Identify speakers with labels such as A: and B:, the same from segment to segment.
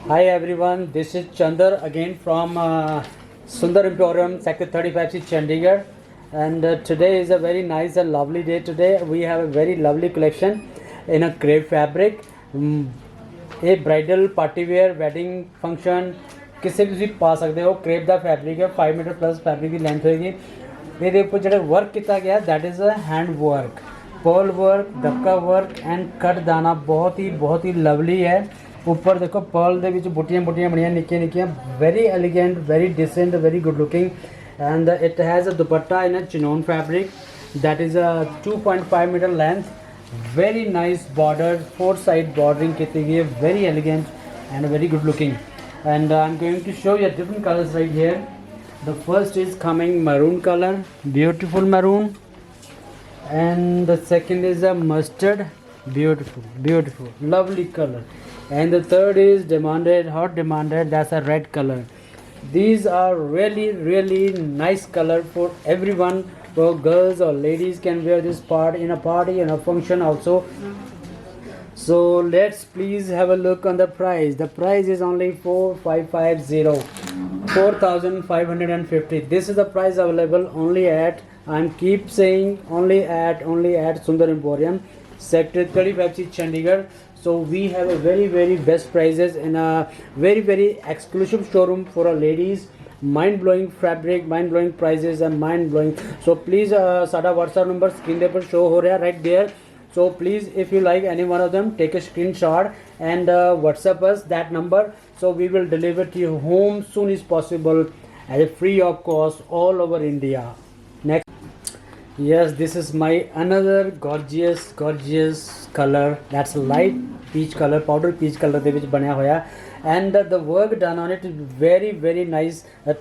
A: Hi everyone, this is Chandar again from Sundar Emporium, Sector 35C, Chandigarh. And today is a very nice and lovely day. Today we have a very lovely collection in a crepe fabric. A bridal party wear wedding function ਕਿਸੇ ਵੀ ਤੁਸੀਂ ਪਾ ਸਕਦੇ ਹੋ। Crepe ਦਾ fabric ਹੈ, 5 metre plus fabric ਦੀ length ਹੋਏਗੀ। ਇਹਦੇ ਉੱਪਰ ਜਿਹੜਾ ਵਰਕ ਕੀਤਾ ਗਿਆ that is a hand work, pearl work, dabka work and cut दाना बहुत ही लवली है। ऊपर देखो पर्ल ਦੇ ਵਿੱਚ ਬੁੱਟੀਆਂ ਬਣੀਆਂ ਨਿੱਕੀਆਂ ਨਿੱਕੀਆਂ, very elegant, very decent, very good looking, and it has a dupatta in a chinon fabric that is a 2.5 meter length, very nice border, 4 side bordering ਕੀਤੀ ਗਈ ਹੈ, very elegant and very good looking. And I'm going to show you different colors right here. The first is coming maroon color, beautiful maroon, and the second is a mustard, beautiful lovely color, and the third is hot demanded, that's a red color. These are really nice color for everyone, for girls or ladies can wear this part in a party and a function also. So let's please have a look on the price. The price is only 4550, 4550. This is the price available only at, I'm keep saying only at Sundar Emporium, Sector 35C, Chandigarh. So we have a very best prices in a very exclusive showroom for our ladies. Mind blowing fabric, mind blowing prices and mind blowing. So please साडा WhatsApp number screen पे पर show हो रहा है right there. So please, if you like any one of them, take a screenshot and WhatsApp us that number. So we will deliver to your home soon as possible at a free of cost all over India. Next, yes, this is my another gorgeous color. That's light peach color, powder peach color ਦੇ ਵਿੱਚ ਬਣਿਆ ਹੋਇਆ, and the work done on it is very nice.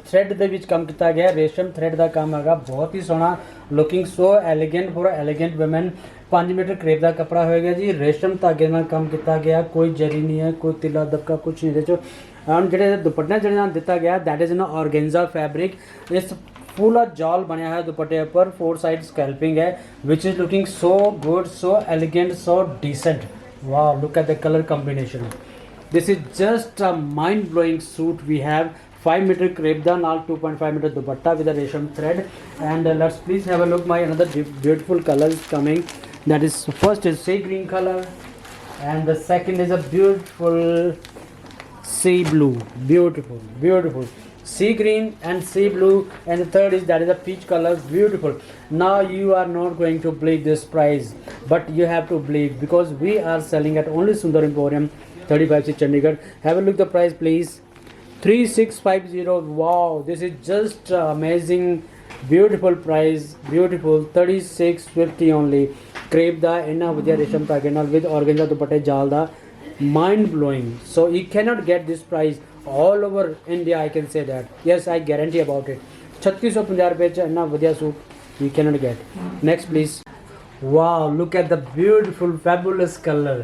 A: thread ਦੇ ਵਿੱਚ ਕੰਮ ਕੀਤਾ ਗਿਆ, ਰੇਸ਼ਮ thread ਦਾ ਕੰਮ ਹੈਗਾ, ਬਹੁਤ ਹੀ ਸੋਹਣਾ, looking so elegant for elegant women. 5 metre crepe ਦਾ ਕੱਪੜਾ ਹੋਏਗਾ ਜੀ, ਰੇਸ਼ਮ ਧਾਗੇ ਨਾਲ ਕੰਮ ਕੀਤਾ ਗਿਆ, ਕੋਈ ਜਰੀ ਨਹੀਂ ਹੈ, ਕੋਈ ਤਿਲਾ ਦਬਕਾ ਕੁਛ ਨਹੀਂ ਇਹਦੇ 'ਚ। ਐਂਡ ਜਿਹੜੇ ਦੁਪੱਟਾ ਜਿਹੜੇ ਨਾਲ ਦਿੱਤਾ ਗਿਆ that is in organza fabric. ਇਸ पूरा जाल बनया है दुपट्टे पर, 4 साइड स्कैल्पिंग है, which is looking so good, so elegant, so decent. वाह, look at the colour combination. This is just a mind blowing suit. We have 5 meter crepe da naal 2.5 meter dupatta with a resham thread. And let's please have a look. My another beautiful color is coming. That is, first is sea green color, and the second is a beautiful sea blue, beautiful sea green and sea blue, and the third is that is a peach color, beautiful. Now you are not going to believe this price, but you have to believe because we are selling at only Sundar Emporium, 35C, Chandigarh. Have a look the price please. 3650. Wow, this is just amazing, beautiful price, beautiful. 3650 only. Crepe da inna ਵਧੀਆ ਰੇਸ਼ਮ ਧਾਗੇ ਨਾਲ with organza ਦੁਪੱਟੇ ਜਾਲ ਦਾ, mind blowing. So you cannot get this price all over India, I can say that. Yes, I guarantee about it. 3650 ਰੁਪਏ ਚ ਇੰਨਾ ਵਧੀਆ suit you cannot get. Next please. Wow, look at the beautiful fabulous color.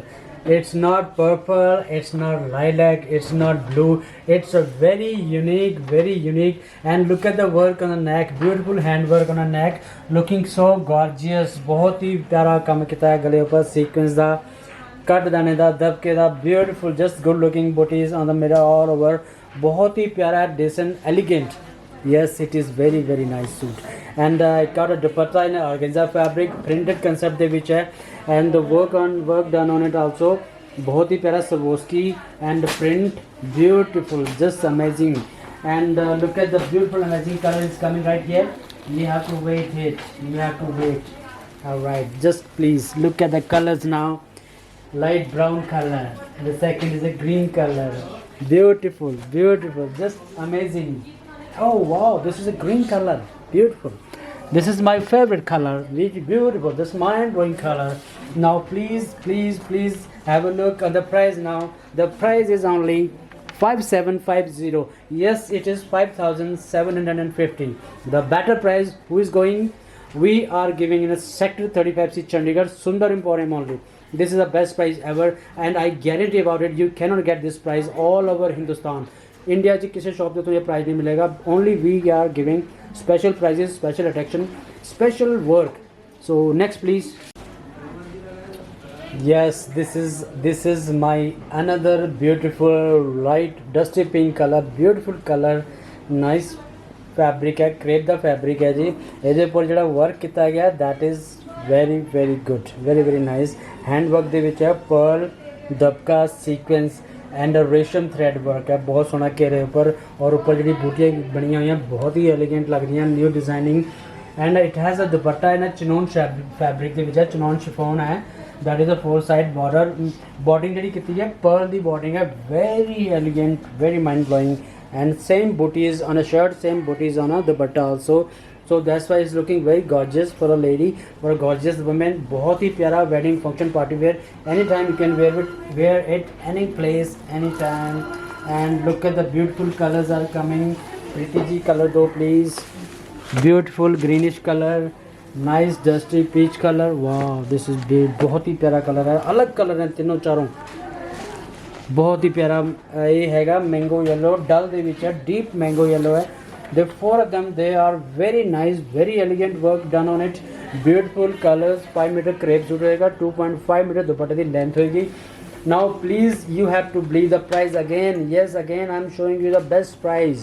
A: It's not purple, it's not lilac, it's not blue, it's a very unique. And look at the work on the neck, beautiful hand work on the neck, looking so gorgeous. बहुत ही प्यारा काम किया है गले ऊपर sequins दा, cut दाने दा, दबके दा, beautiful, just good looking booties on the mirror all over. बहुत ही प्यारा, decent, elegant. Yes, it is very nice suit. And it got a dupatta in organza fabric, printed concept de vich hai, and the work done on it also bahut hi pyara Swarovski and print, beautiful, just amazing. And look at the beautiful amazing color is coming right here. You have to wait. All right, just please look at the colors now. Light brown color, the second is a green color, beautiful, just amazing. Oh wow, this is a green color, beautiful. This is my favorite color, really beautiful, this mind blowing color. Now please have a look at the price now. The price is only 5750. Yes, it is 5750. The better price who is going, we are giving in a Sector 35C, Chandigarh, Sundar Emporium only. This is the best price ever, and I guarantee about it, you cannot get this price all over Hindustan. India च किसी shop पे तो ये price नहीं मिलेगा. Only we are giving special prices, special attraction, special work. So next please. Yes, this is my another beautiful light dusty pink color, beautiful color, nice fabric है, crepe ਦਾ fabric है जी। ਇਹਦੇ ਉੱਪਰ ਜਿਹੜਾ work ਕੀਤਾ ਗਿਆ that is very very good, very very nice। hand work ਦੇ ਵਿੱਚ ਹੈ pearl दबका sequence एंड रेशम थ्रेड वर्क है, बहुत सोहना घेरे उपर, और ऊपर जी बूटियाँ बनिया हुई हैं बहुत ही एलिगेंट लग रही हैं, new designing. And it has a dupatta in chinon fabric के विच है, चिनोन शिफोन है, that is a 4 side border. बॉर्डिंग जी की है पर्ल की बॉर्डिंग है, very elegant, very mind blowing. And same butis on a shirt, same butis on a dupatta also. So that's why is looking very gorgeous for a lady, for a gorgeous women. बहुत ही प्यारा wedding function party wear, any time you can wear it any place any time. And look at the beautiful colours are coming. Preeti ji colour दो please. Beautiful greenish colour, nice dusty peach colour, वाह this is बहुत ही प्यारा colour है, अलग colour है तीनों चारों, बहुत ही प्यारा। ये हैगा मैंगो येलो, डल दे विच है, डीप मैंगो येलो है। The four of them, they are very nice, very elegant work done on it, beautiful colors। 5 metre crepe suit रहेगा, 2.5 मीटर दुपट्टे की लेंथ होगी। Now please you have to believe the price again, yes again I am showing you the best price।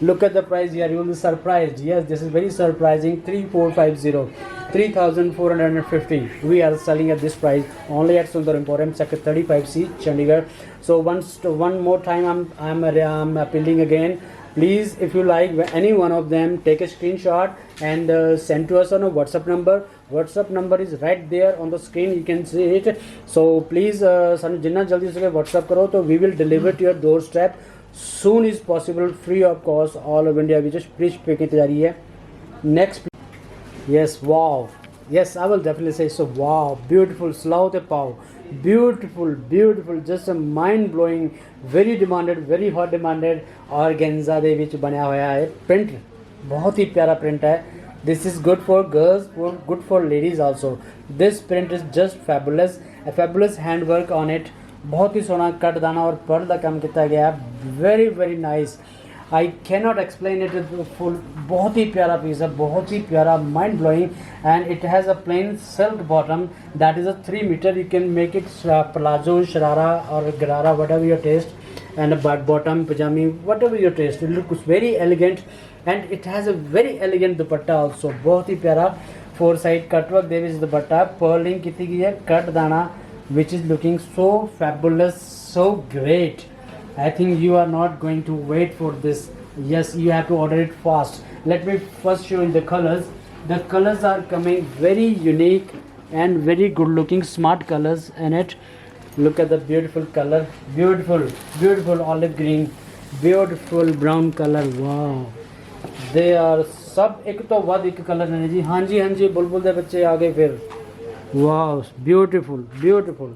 A: Look at the price here, you will be surprised, yes this is very surprising। 3450, 3450 we are selling at this price only at Sundar Emporium, sector 35C, Chandigarh। So one more time I'm appealing again, please if you like any one of them, take a screenshot and send to us on a WhatsApp number। WhatsApp number is right there on the screen, you can see it। So please ਸਾਨੂੰ ਜਿੰਨਾ ਜਲਦੀ ਹੋ ਸਕੇ WhatsApp ਕਰੋ, तो we will deliver to your doorstep soon is possible, free of cost, all of India ਵਿੱਚ free shipping ਕੀਤੀ ਜਾ ਰਹੀ ਹੈ। Next, yes, wow, yes I will definitely say so, wow beautiful ਸਲਾਓ ਤੇ ਪਾਓ, beautiful beautiful, just a mind blowing, very demanded, very hot demanded। Organza ਦੇ ਵਿੱਚ ਬਣਿਆ ਹੋਇਆ ਹੈ प्रिंट, बहुत ही प्यारा प्रिंट है। This is good for girls, good for ladies also. This print is just fabulous, A fabulous hand work on it, बहुत ही सोहना कट दाना और पर्ल का काम किया गया, very very nice. I cannot explain it full, बहुत ही प्यारा पीस है, बहुत ही प्यारा, mind blowing. And it has a plain silk bottom that is a 3 metre, you can make it palazzo, sharara और gharara, whatever your taste, and a bottom pajami, whatever your taste, it looks very elegant। and it has a very elegant dupatta also, बहुत ही प्यारा 4 side cut work दे विच दुपट्टा, pearling की गई है, cut दाना which is looking so fabulous, so great। I think you are not going to wait for this, yes you have to order it fast। let me first show you the colors। the colors are coming very unique and very good looking, smart colors in it। look at the beautiful color, beautiful beautiful olive green, beautiful brown color, wow they are सब एक तो बाद एक colour ने जी। हाँ जी बुलबुल दे बच्चे आ गए फिर, wow beautiful beautiful,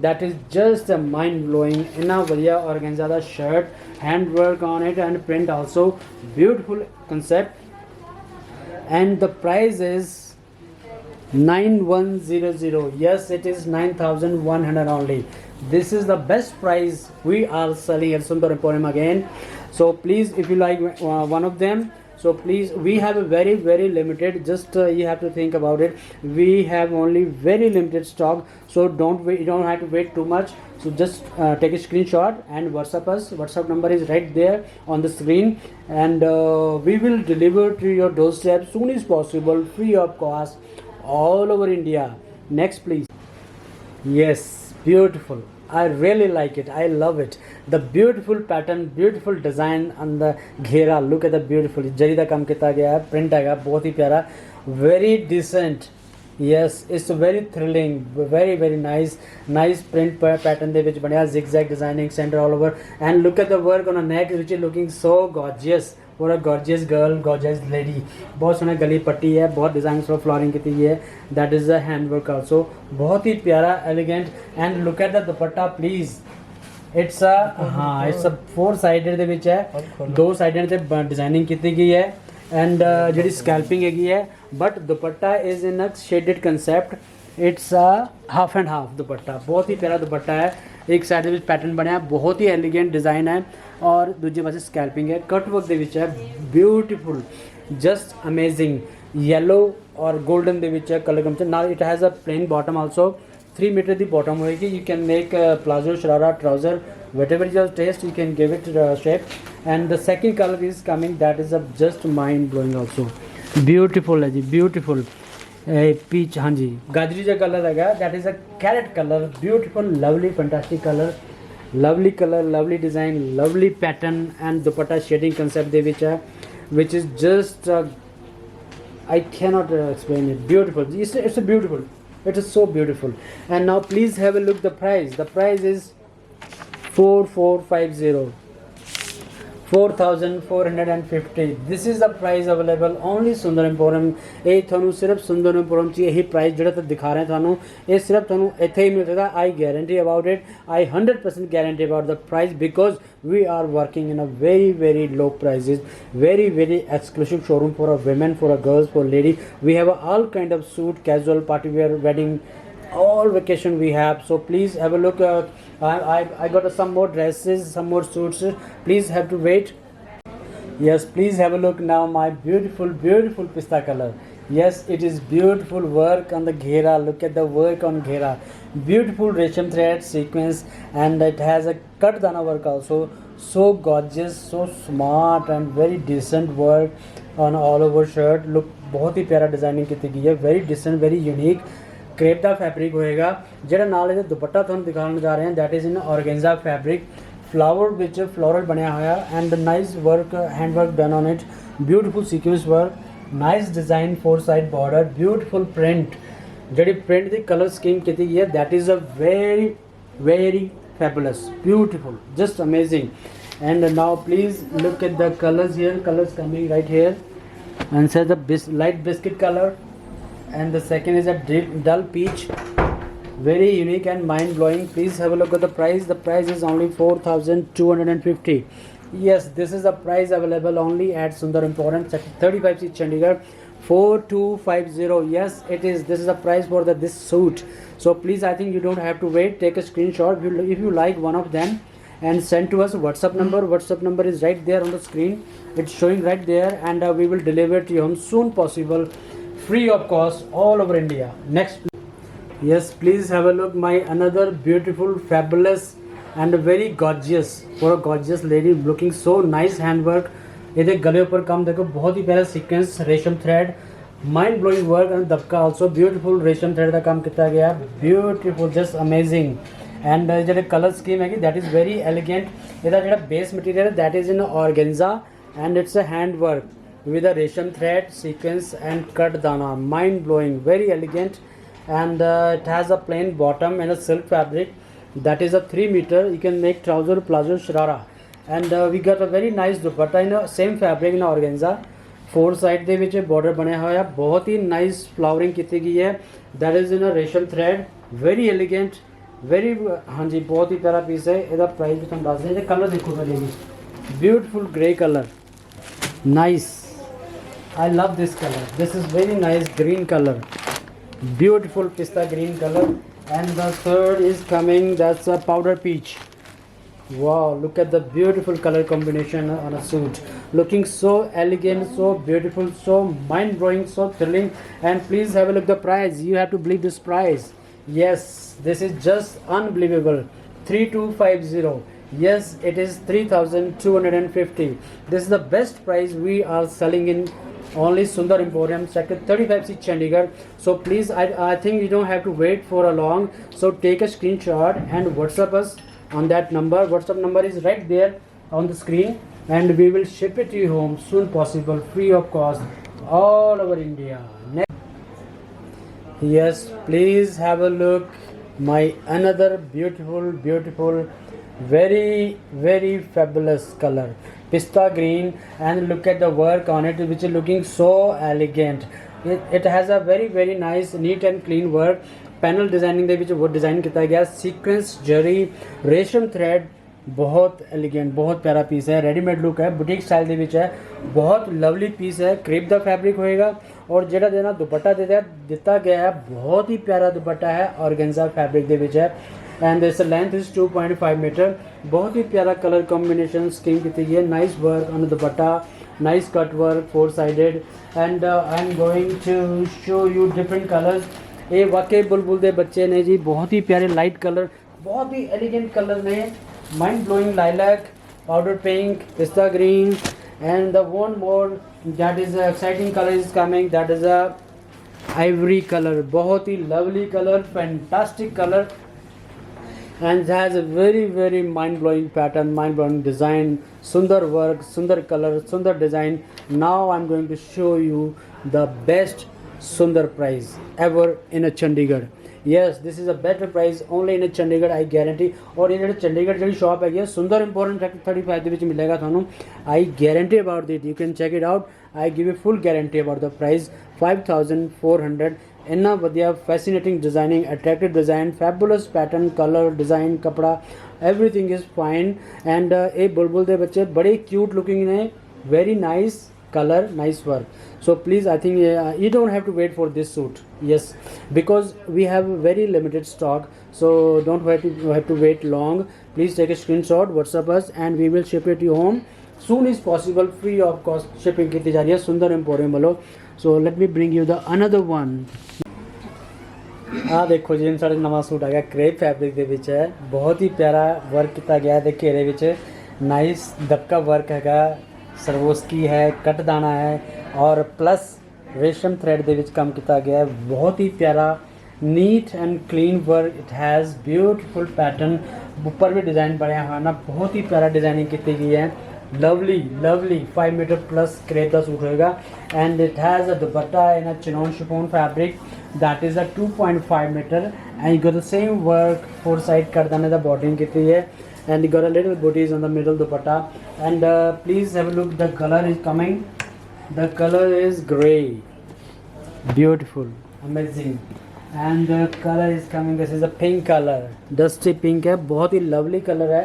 A: that is just a mind blowing। इतना बढ़िया ऑर्गेन्जा दा shirt, hand work on it and print also, beautiful concept। and the price is 9100, yes it is 9100 only। this is the best price we are selling at Sundar Emporium again। so please if you like one of them, so please we have a very very limited, just you have to think about it, we have only very limited stock, so don't wait, you don't have to wait too much। so just take a screenshot and WhatsApp us, WhatsApp number is right there on the screen, and we will deliver to your doorstep soon as possible, free of cost, all over India। next please, yes beautiful, I really like it, I love it, the beautiful pattern, beautiful design on the घेरा, look at the beautiful जरी दा काम किया गया है, print है बहुत ही प्यारा, very decent, yes it's very thrilling, very very nice, nice print pattern दे विच बनया, zigzag designing center all over। and look at the work on the neck which is looking so gorgeous for a gorgeous girl, gorgeous lady। बहुत सोहनी गली पट्टी है, बहुत design और flooring की है, that is a hand work also, बहुत ही प्यारा elegant. And look at the dupatta please, it's a हाँ इट्स अ 4 साइडेड दे विच है, 2 साइडेड ते डिजाइनिंग की गई है। एंड जी स्कैल्पिंग है, but dupatta is in a shaded concept, it's a half and half दुपट्टा, बहुत ही प्यारा दुपट्टा है। एक साइड में पैटर्न बनया, बहुत ही एलिगेंट डिज़ाइन है, और दूजे पासे स्कैल्पिंग है, कट वर्क दे विच है, ब्यूटीफुल जस्ट अमेजिंग। येलो और गोल्डन ਦੇ ਵਿੱਚ ਕਲਰ ਕੰਬੀਨੇਸ਼ਨ ਨਾਲ it has a plain bottom also 3 metre ਦੀ ਬਾਟਮ ਹੋਏਗੀ you can make palazzo sharara trouser whatever is your taste you can give it shape and the second color is coming that is a just mind blowing also beautiful है जी beautiful peach हाँ जी गाजरी जो colour है that is a carrot color beautiful lovely fantastic color lovely design lovely pattern and dupatta shading concept ਦੇ ਵਿੱਚ ਹੈ which is just I cannot explain it beautiful it's a beautiful it is so beautiful and now please have a look the price is 4450 4450 this is the price available only Sundar Emporium ਇਹ ਤੁਹਾਨੂੰ ਸਿਰਫ Sundar Emporium 'ਚ ਇਹੀ price ਜਿਹੜਾ ਤਾਂ ਦਿਖਾ ਰਹੇ ਤੁਹਾਨੂੰ ਇਹ ਸਿਰਫ ਤੁਹਾਨੂੰ ਇੱਥੇ ਹੀ ਮਿਲ ਸਕਦਾ I guarantee about it I 100% guarantee about the price because we are working in a very low prices very exclusive showroom for a women for a girls for lady we have all kind of suit casual party wear wedding all vacation we have so please have a look I got some more dresses some more suits please have to wait yes please have a look now my beautiful pista color yes it is beautiful work on the ghera look at the work on ghera beautiful resham thread sequence and it has a cut dana work also so gorgeous so smart and very decent work on all over shirt look बहुत ही प्यारा designing की गई है very decent very unique crepe ਦਾ fabric ਹੋਏਗਾ ਜਿਹੜਾ ਨਾਲ ਇਹਦਾ ਦੁਪੱਟਾ ਤੁਹਾਨੂੰ ਦਿਖਾਉਣ ਜਾ ਰਹੇ ਹਾਂ that is in organza fabric flower ਵਿੱਚ ਫਲੋਰਲ ਬਣਿਆ ਹੋਇਆ and nice work hand work done on it beautiful sequins work nice design 4 side border beautiful print ਜਿਹੜੀ ਪ੍ਰਿੰਟ ਦੀ ਕਲਰ ਸਕੀਮ ਕੀਤੀ ਗਈ ਹੈ that is a very fabulous beautiful just amazing and now please look at the colors here colors coming right here and says the light biscuit color and the second is a dull peach very unique and mind blowing please have a look at the price is only 4250 yes this is the price available only at Sundar Emporium 35C Chandigarh 4250 yes it is this is the price for this suit so please I think you don't have to wait take a screenshot if you like one of them and send to us WhatsApp number is right there on the screen it's showing right there and we will deliver to you home soon possible free of cost all over India next yes please have a look my another beautiful fabulous and very gorgeous for a gorgeous lady looking so nice handwork ਇਹਦੇ ਗਲੇ ਉੱਪਰ ਕੰਮ ਦੇਖੋ ਬਹੁਤ ਹੀ ਪਿਆਰਾ sequence resham thread mind blowing work and dabka also beautiful resham thread ਦਾ ਕੰਮ ਕੀਤਾ ਗਿਆ ਬਿਊਟੀਫੁਲ ਜਸਟ ਅਮੇਜ਼ਿੰਗ ਐਂਡ ਜਿਹੜੇ ਕਲਰ ਸਕੀਮ ਹੈਗੀ ਦੈਟ ਇਜ਼ ਵੈਰੀ ਐਲੀਗੈਂਟ ਇਹਦਾ ਜਿਹੜਾ ਬੇਸ ਮਟੀਰੀਅਲ ਹੈ that is in organza and it's a hand work with a resham thread sequence and cut dana mind blowing very elegant and it has a plain bottom and a silk fabric that is a 3 meter you can make trouser plazo sharara and we got a very nice dupatta in a same fabric in organza four side ਦੇ ਵਿੱਚ border ਬਣਿਆ ਹੋਇਆ ਬਹੁਤ ਹੀ nice flowering ਕੀਤੀ ਗਈ ਹੈ that is in a resham thread very elegant very ਹਾਂਜੀ ਬਹੁਤ ਹੀ ਪਿਆਰਾ ਪੀਸ ਹੈ ਇਹਦਾ ਪ੍ਰਾਈਸ ਵੀ ਤੁਹਾਨੂੰ ਦੱਸ ਦਿੰਦੇ ਕਲਰ ਦੇਖੋ ਪਹਿਲੇ ਜੀ beautiful gray color nice I love this color this is very nice green color beautiful pista green color and the third is coming that's a powder peach wow look at the beautiful color combination on a suit looking so elegant so beautiful so mind blowing so thrilling and please have a look the price you have to believe this price yes this is just unbelievable 3250 yes it is 3250 this is the best price we are selling in only Sundar Emporium sector 35C Chandigarh so please I think you don't have to wait for a long so take a screenshot and WhatsApp us on that number WhatsApp number is right there on the screen and we will ship it to you home soon possible free of cost all over India yes please have a look my another beautiful very fabulous color pista green and look at the work on it which is looking so elegant it has a very nice neat and clean work panel designing ਦੇ ਵਿੱਚ वो design ਕੀਤਾ ਗਿਆ sequence जरी रेशम thread बहुत elegant बहुत प्यारा piece है रेडीमेड लुक है बुटीक स्टाइल ਦੇ ਵਿੱਚ है बहुत लवली पीस है क्रेप ਦਾ फैब्रिक होएगा और ਜਿਹੜਾ ਦੇਣਾ ਦੁਪੱਟਾ ਦਿੱਤਾ ਗਿਆ ਹੈ बहुत ही प्यारा दुपट्टा है ऑर्गेन्जा फैब्रिक ਦੇ ਵਿੱਚ है and this length is 2.5 meter बहुत ही प्यारा कलर कॉम्बिनेशन स्कीम की है nice work on dupatta nice cut work, four sided, and I'm going to show you different colors. ये वाकई बुलबुल दे बच्चे ने जी, बहुत ही प्यारे लाइट कलर, बहुत ही एलिगेंट कलर ने, mind blowing lilac, powder pink, पिस्ता green, and the one more that is a exciting color is coming, that is a ivory color, बहुत ही lovely color, fantastic color, and has a very mind blowing pattern, mind blowing design, sundar work, sundar color, sundar design. Now I'm going to show you the best sundar price ever in a Chandigarh. Yes, this is a better price only in a Chandigarh, I guarantee. और ये जो चंडीगढ़ जी shop है, सुंदर important 35 ਦੇ ਵਿੱਚ ਮਿਲੇਗਾ ਤੁਹਾਨੂੰ, I guarantee about it. You can check it out. I give a full guarantee about the price. 5400. ਇੰਨਾ ਵਧੀਆ fascinating designing, attractive design, fabulous pattern, color, design, कपड़ा, everything is fine. And ये बुलबुल ਦੇ ਬੱਚੇ बड़े cute looking ने, very nice color, nice work. So please, I think you don't have to wait for this suit. Yes, because we have very limited stock, so don't have to wait long. Please take a screenshot, WhatsApp us, and we will ship it to your home soon as possible, free of cost shipping की जा रही है सुंदर emporium वालों. So let me bring you the another one. ਆ ਦੇਖੋ ਜੀ, ਸਾਡੇ ਨਵਾਂ ਸੂਟ ਆ ਗਿਆ, ਕ੍ਰੇਪ ਫੈਬਰਿਕ ਦੇ ਵਿੱਚ ਹੈ, ਬਹੁਤ ਹੀ ਪਿਆਰਾ ਵਰਕ ਕੀਤਾ ਗਿਆ ਤੇ ਘੇਰੇ ਵਿੱਚ ਨਾਈਸ ਦਬਕਾ ਵਰਕ ਹੈਗਾ, ਸਰਵੋਸਕੀ है, कट दाना है, और प्लस रेशम थ्रेड ਦੇ ਵਿੱਚ ਕੰਮ ਕੀਤਾ ਗਿਆ ਹੈ, बहुत ही प्यारा neat and clean work. It has beautiful pattern, ऊपर भी डिज़ाइन ਬਣਿਆ ਹੋਇਆ ना, बहुत ही प्यारा डिज़ाइनिंग ਕੀਤੀ गई है. लवली 5 मीटर प्लस क्रेप का सूट होएगा. And it has a dupatta in a chinon chiffon fabric that is a 2.5 meter, and you got the same work, four side cut दाने दा bordering ਕੀਤੀ है, and you got a little booties on the middle dupatta. And please have a look, the color is coming, the color is gray, beautiful, amazing. And the color is coming, this is a pink color, dusty pink है, बहुत ही lovely color है.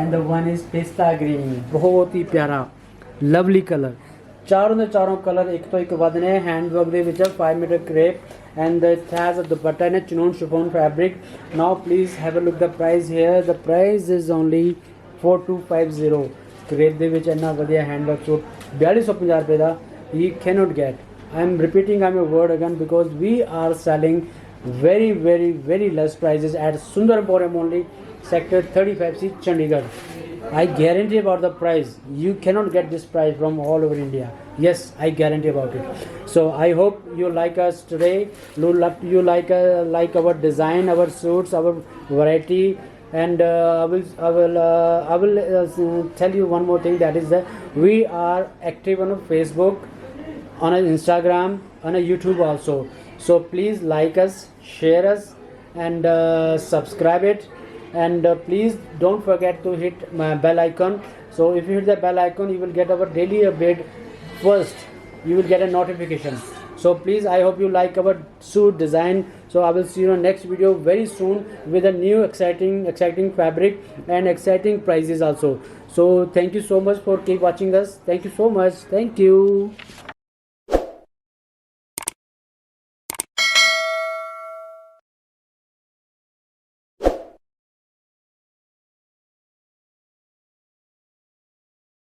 A: And the one is pista green, बहुत ही प्यारा lovely color. चारों ਦੇ ਚਾਰੋਂ colour ਇੱਕ ਤੋਂ ਇੱਕ ਵੱਧ ਨੇ. हैंड वर्क ਦੇ ਵਿੱਚ 5 meter crepe, and it has a dupatta in a chinon chiffon fabric. Now please have a look the price here. The price is only 4250. crepe ਦੇ ਵਿੱਚ ਇੰਨਾ ਵਧੀਆ हैंड वर्क सूट 4250 ਰੁਪਏ ਦਾ you cannot get. I am repeating my word again because we are selling very less prices at Sundar Emporium only, sector 35C, Chandigarh. I guarantee about the price. You cannot get this price from all over India. Yes, I guarantee about it. So I hope you like us today. You like our design, our suits, our variety. And I will tell you one more thing. That is that we are active on Facebook, on Instagram, on YouTube also. So please like us, share us, and subscribe it. And please don't forget to hit my bell icon. So if you hit the bell icon, you will get our daily update first. You will get a notification. So please, I hope you like our suit design. So I will see you in the next video very soon with a new exciting fabric and exciting prices also. So thank you so much for keep watching us. Thank you so much. Thank you.